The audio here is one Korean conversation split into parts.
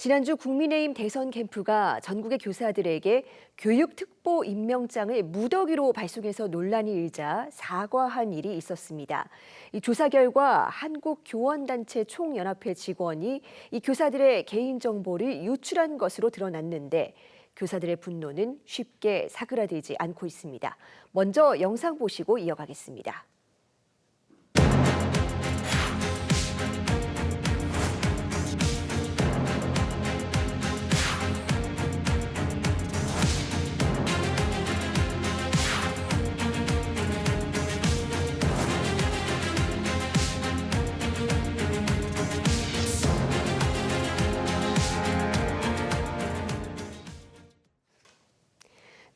지난주 국민의힘 대선 캠프가 전국의 교사들에게 교육특보 임명장을 무더기로 발송해서 논란이 일자 사과한 일이 있었습니다. 이 조사 결과 한국교원단체 총연합회 직원이 이 교사들의 개인정보를 유출한 것으로 드러났는데 교사들의 분노는 쉽게 사그라들지 않고 있습니다. 먼저 영상 보시고 이어가겠습니다.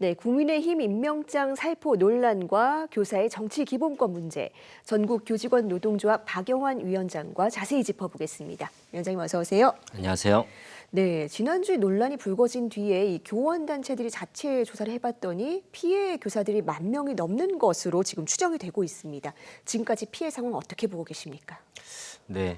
네, 국민의힘 임명장 살포 논란과 교사의 정치 기본권 문제, 전국 교직원 노동조합 박영환 위원장과 자세히 짚어보겠습니다. 위원장님 어서 오세요. 안녕하세요. 네, 지난주에 논란이 불거진 뒤에 이 교원단체들이 자체 조사를 해봤더니 피해 교사들이 10,000명이 넘는 것으로 지금 추정이 되고 있습니다. 지금까지 피해 상황 어떻게 보고 계십니까? 네,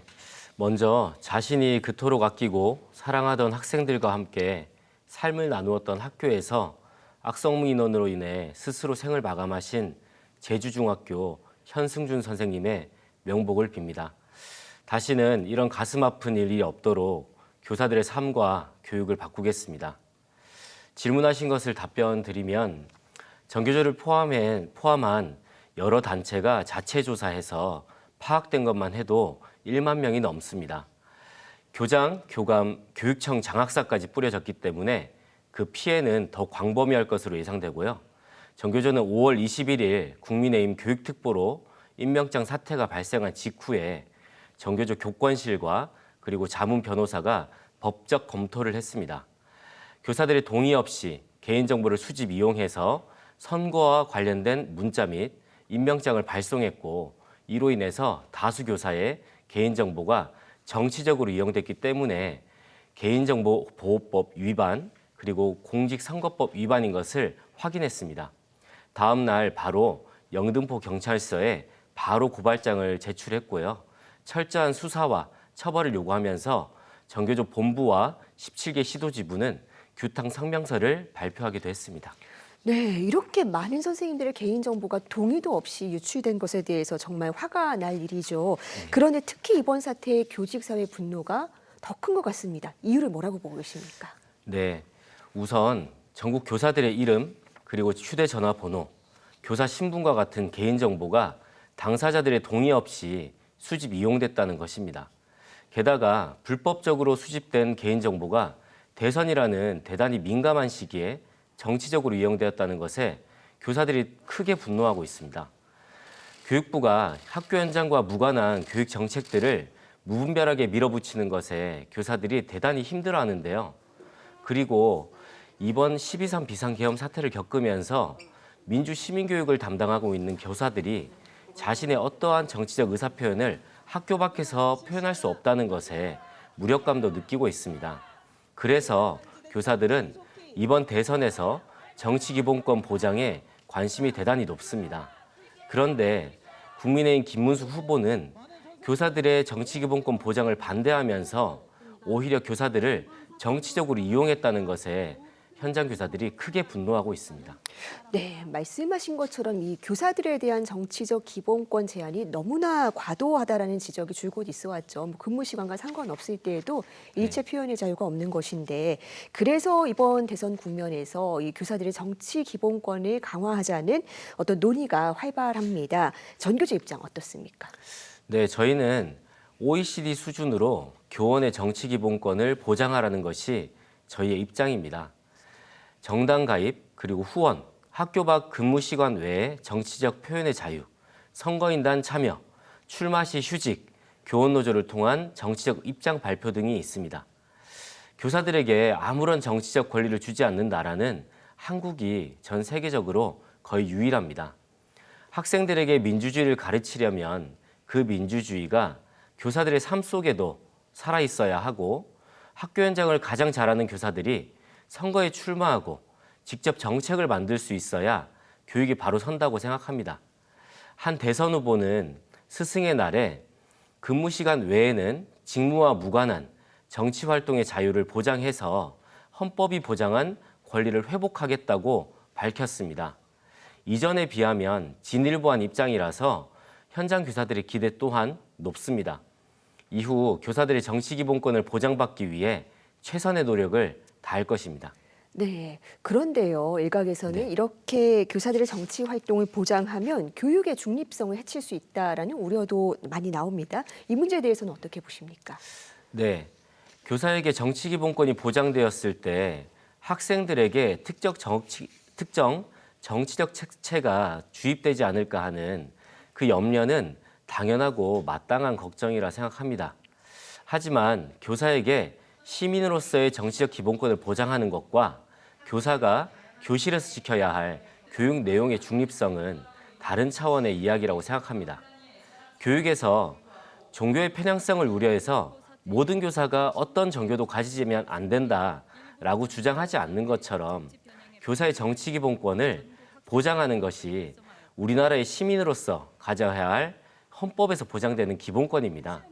먼저 자신이 그토록 아끼고 사랑하던 학생들과 함께 삶을 나누었던 학교에서 악성 인원으로 인해 스스로 생을 마감하신 제주중학교 현승준 선생님의 명복을 빕니다. 다시는 이런 가슴 아픈 일이 없도록 교사들의 삶과 교육을 바꾸겠습니다. 질문하신 것을 답변 드리면 전교조를 포함한 여러 단체가 자체 조사해서 파악된 것만 해도 10,000명이 넘습니다. 교장, 교감, 교육청 장학사까지 뿌려졌기 때문에 그 피해는 더 광범위할 것으로 예상되고요. 전교조는 5월 21일 국민의힘 교육특보로 임명장 사태가 발생한 직후에 전교조 교권실과 그리고 자문 변호사가 법적 검토를 했습니다. 교사들의 동의 없이 개인정보를 수집 이용해서 선거와 관련된 문자 및 임명장을 발송했고 이로 인해서 다수 교사의 개인정보가 정치적으로 이용됐기 때문에 개인정보보호법 위반 그리고 공직선거법 위반인 것을 확인했습니다. 다음 날 바로 영등포 경찰서에 바로 고발장을 제출했고요. 철저한 수사와 처벌을 요구하면서 전교조 본부와 17개 시도지부는 규탄 성명서를 발표하기도 했습니다. 네, 이렇게 많은 선생님들의 개인정보가 동의도 없이 유출된 것에 대해서 정말 화가 날 일이죠. 그런데 특히 이번 사태의 교직사회 분노가 더 큰 것 같습니다. 이유를 뭐라고 보고 계십니까? 네, 우선 전국 교사들의 이름 그리고 휴대전화 번호, 교사 신분과 같은 개인정보가 당사자들의 동의 없이 수집 이용됐다는 것입니다. 게다가 불법적으로 수집된 개인정보가 대선이라는 대단히 민감한 시기에 정치적으로 이용되었다는 것에 교사들이 크게 분노하고 있습니다. 교육부가 학교 현장과 무관한 교육 정책들을 무분별하게 밀어붙이는 것에 교사들이 대단히 힘들어하는데요. 그리고 이번 12.3 비상계엄 사태를 겪으면서 민주시민교육을 담당하고 있는 교사들이 자신의 어떠한 정치적 의사표현을 학교 밖에서 표현할 수 없다는 것에 무력감도 느끼고 있습니다. 그래서 교사들은 이번 대선에서 정치기본권 보장에 관심이 대단히 높습니다. 그런데 국민의힘 김문수 후보는 교사들의 정치기본권 보장을 반대하면서 오히려 교사들을 정치적으로 이용했다는 것에 현장 교사들이 크게 분노하고 있습니다. 네, 말씀하신 것처럼 이 교사들에 대한 정치적 기본권 제한이 너무나 과도하다라는 지적이 줄곧 있어 왔죠. 근무 시간과 상관없을 때에도 일체 표현의 자유가 없는 것인데 그래서 이번 대선 국면에서 이 교사들의 정치 기본권을 강화하자는 어떤 논의가 활발합니다. 전교조 입장 어떻습니까? 네, 저희는 OECD 수준으로 교원의 정치 기본권을 보장하라는 것이 저희의 입장입니다. 정당 가입, 그리고 후원, 학교 밖 근무 시간 외에 정치적 표현의 자유, 선거인단 참여, 출마 시 휴직, 교원 노조를 통한 정치적 입장 발표 등이 있습니다. 교사들에게 아무런 정치적 권리를 주지 않는 나라는 한국이 전 세계적으로 거의 유일합니다. 학생들에게 민주주의를 가르치려면 그 민주주의가 교사들의 삶 속에도 살아있어야 하고 학교 현장을 가장 잘하는 교사들이 선거에 출마하고 직접 정책을 만들 수 있어야 교육이 바로 선다고 생각합니다. 한 대선 후보는 스승의 날에 근무 시간 외에는 직무와 무관한 정치 활동의 자유를 보장해서 헌법이 보장한 권리를 회복하겠다고 밝혔습니다. 이전에 비하면 진일보한 입장이라서 현장 교사들의 기대 또한 높습니다. 이후 교사들의 정치 기본권을 보장받기 위해 최선의 노력을 다할 것입니다. 네. 그런데요, 일각에서는 네. 이렇게 교사들의 정치 활동을 보장하면 교육의 중립성을 해칠 수 있다라는 우려도 많이 나옵니다. 이 문제에 대해서는 어떻게 보십니까? 네. 교사에게 정치 기본권이 보장되었을 때 학생들에게 특정 정치적 책체가 주입되지 않을까 하는 그 염려는 당연하고 마땅한 걱정이라 생각합니다. 하지만 교사에게 시민으로서의 정치적 기본권을 보장하는 것과 교사가 교실에서 지켜야 할 교육 내용의 중립성은 다른 차원의 이야기라고 생각합니다. 교육에서 종교의 편향성을 우려해서 모든 교사가 어떤 종교도 가지면 안 된다라고 주장하지 않는 것처럼 교사의 정치 기본권을 보장하는 것이 우리나라의 시민으로서 가져야 할 헌법에서 보장되는 기본권입니다.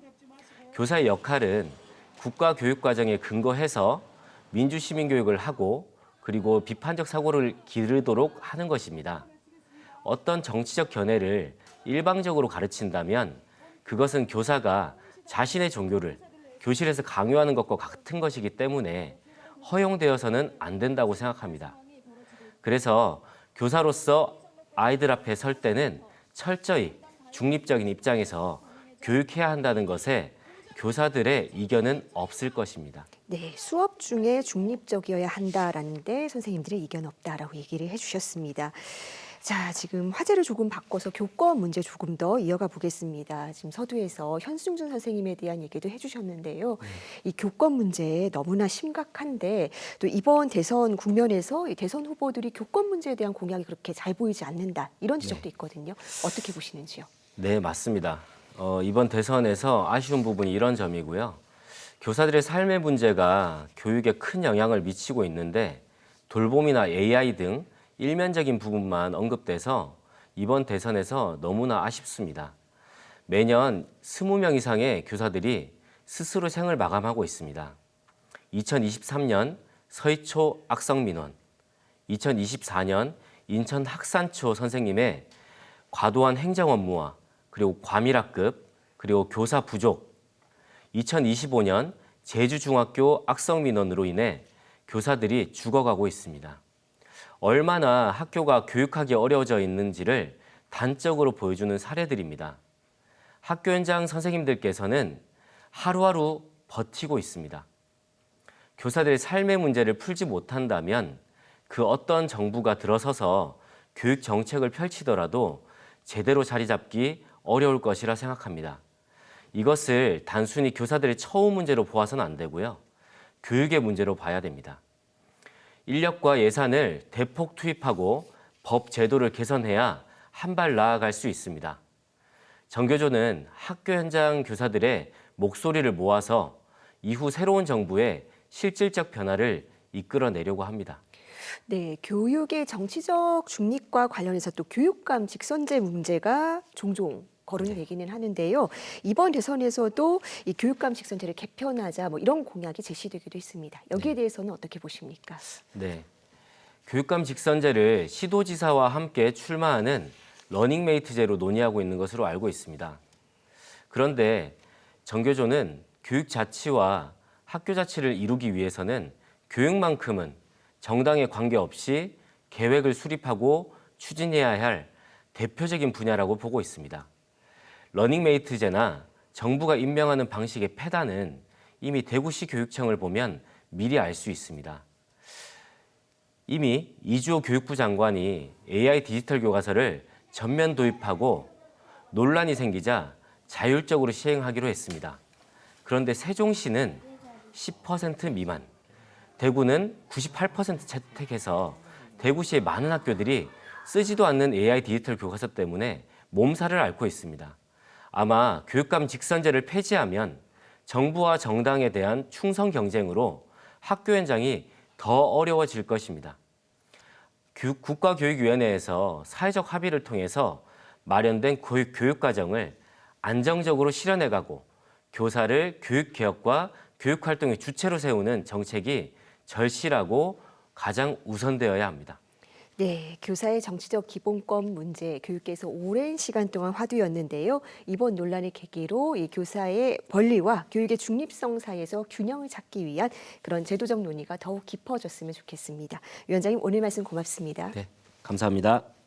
교사의 역할은 국가 교육 과정에 근거해서 민주 시민 교육을 하고 그리고 비판적 사고를 기르도록 하는 것입니다. 어떤 정치적 견해를 일방적으로 가르친다면 그것은 교사가 자신의 종교를 교실에서 강요하는 것과 같은 것이기 때문에 허용되어서는 안 된다고 생각합니다. 그래서 교사로서 아이들 앞에 설 때는 철저히 중립적인 입장에서 교육해야 한다는 것에 교사들의 이견은 없을 것입니다. 네, 수업 중에 중립적이어야 한다라는데 선생님들의 이견 없다라고 얘기를 해주셨습니다. 자, 지금 화제를 조금 바꿔서 교권 문제 조금 더 이어가 보겠습니다. 지금 서두에서 현승준 선생님에 대한 얘기도 해주셨는데요. 이 교권 문제 너무나 심각한데 또 이번 대선 국면에서 이 대선 후보들이 교권 문제에 대한 공약이 그렇게 잘 보이지 않는다 이런 지적도 있거든요. 어떻게 보시는지요? 네, 맞습니다. 이번 대선에서 아쉬운 부분이 이런 점이고요. 교사들의 삶의 문제가 교육에 큰 영향을 미치고 있는데 돌봄이나 AI 등 일면적인 부분만 언급돼서 이번 대선에서 너무나 아쉽습니다. 매년 20명 이상의 교사들이 스스로 생을 마감하고 있습니다. 2023년 서희초 악성민원, 2024년 인천 학산초 선생님의 과도한 행정 업무와 그리고 과밀학급, 그리고 교사 부족, 2025년 제주중학교 악성민원으로 인해 교사들이 죽어가고 있습니다. 얼마나 학교가 교육하기 어려워져 있는지를 단적으로 보여주는 사례들입니다. 학교 현장 선생님들께서는 하루하루 버티고 있습니다. 교사들의 삶의 문제를 풀지 못한다면 그 어떤 정부가 들어서서 교육 정책을 펼치더라도 제대로 자리 잡기 어려울 것이라 생각합니다. 이것을 단순히 교사들의 처우 문제로 보아서는 안 되고요. 교육의 문제로 봐야 됩니다. 인력과 예산을 대폭 투입하고 법 제도를 개선해야 한 발 나아갈 수 있습니다. 정교조는 학교 현장 교사들의 목소리를 모아서 이후 새로운 정부의 실질적 변화를 이끌어내려고 합니다. 네, 교육의 정치적 중립과 관련해서 또 교육감 직선제 문제가 종종 거론되기는 하는데요. 이번 대선에서도 이 교육감 직선제를 개편하자 뭐 이런 공약이 제시되기도 했습니다. 여기에 대해서는 어떻게 보십니까? 네, 교육감 직선제를 시도지사와 함께 출마하는 러닝메이트제로 논의하고 있는 것으로 알고 있습니다. 그런데 정교조는 교육 자치와 학교 자치를 이루기 위해서는 교육만큼은 정당에 관계없이 계획을 수립하고 추진해야 할 대표적인 분야라고 보고 있습니다. 러닝메이트제나 정부가 임명하는 방식의 폐단은 이미 대구시 교육청을 보면 미리 알 수 있습니다. 이미 이주호 교육부 장관이 AI 디지털 교과서를 전면 도입하고 논란이 생기자 자율적으로 시행하기로 했습니다. 그런데 세종시는 10% 미만, 대구는 98% 채택해서 대구시의 많은 학교들이 쓰지도 않는 AI 디지털 교과서 때문에 몸살을 앓고 있습니다. 아마 교육감 직선제를 폐지하면 정부와 정당에 대한 충성 경쟁으로 학교 현장이 더 어려워질 것입니다. 국가교육위원회에서 사회적 합의를 통해서 마련된 교육과정을 안정적으로 실현해가고 교사를 교육개혁과 교육 활동의 주체로 세우는 정책이 절실하고 가장 우선되어야 합니다. 네, 교사의 정치적 기본권 문제 교육계에서 오랜 시간 동안 화두였는데요. 이번 논란을 계기로 이 교사의 권리와 교육의 중립성 사이에서 균형을 찾기 위한 그런 제도적 논의가 더욱 깊어졌으면 좋겠습니다. 위원장님, 오늘 말씀 고맙습니다. 네, 감사합니다.